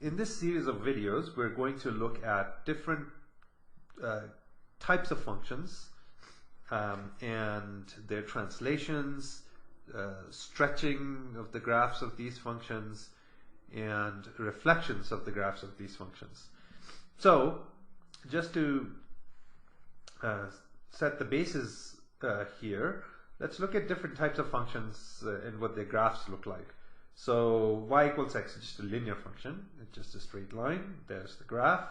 In this series of videos, we're going to look at different types of functions and their translations, stretching of the graphs of these functions, and reflections of the graphs of these functions. So, just to set the basis here, let's look at different types of functions and what their graphs look like. So y equals x is just a linear function, it's just a straight line, there's the graph.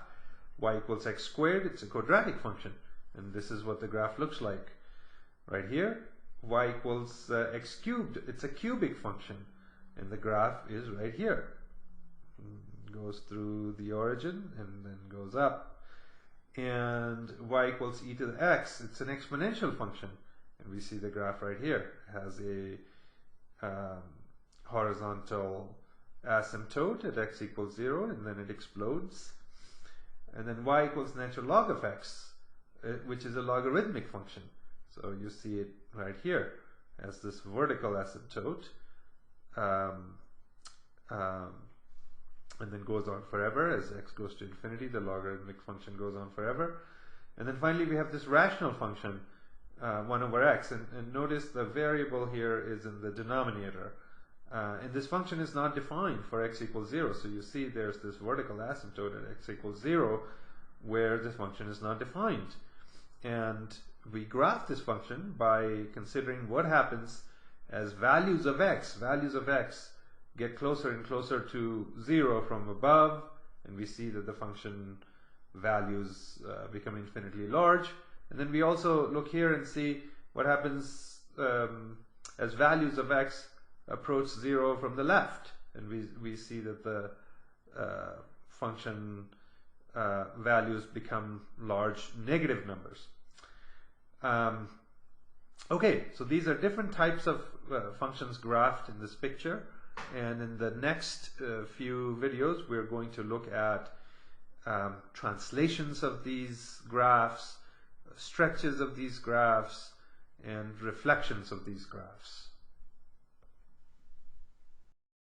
Y equals x squared, it's a quadratic function, and this is what the graph looks like right here. Y equals x cubed, it's a cubic function, and the graph is right here. Goes through the origin and then goes up. And y equals e to the x, it's an exponential function, and we see the graph right here. It has a horizontal asymptote at x equals 0, and then it explodes. And then y equals natural log of x, which is a logarithmic function. So you see it right here as this vertical asymptote, and then goes on forever. As x goes to infinity, the logarithmic function goes on forever. And then finally we have this rational function, 1 over x, and notice the variable here is in the denominator. And this function is not defined for x equals 0. So you see there's this vertical asymptote at x equals 0 where this function is not defined. And we graph this function by considering what happens as values of x get closer and closer to 0 from above, and we see that the function values become infinitely large. And then we also look here and see what happens as values of x approach 0 from the left, and we see that the function values become large negative numbers. Okay, so these are different types of functions graphed in this picture, and in the next few videos we're going to look at translations of these graphs, stretches of these graphs, and reflections of these graphs.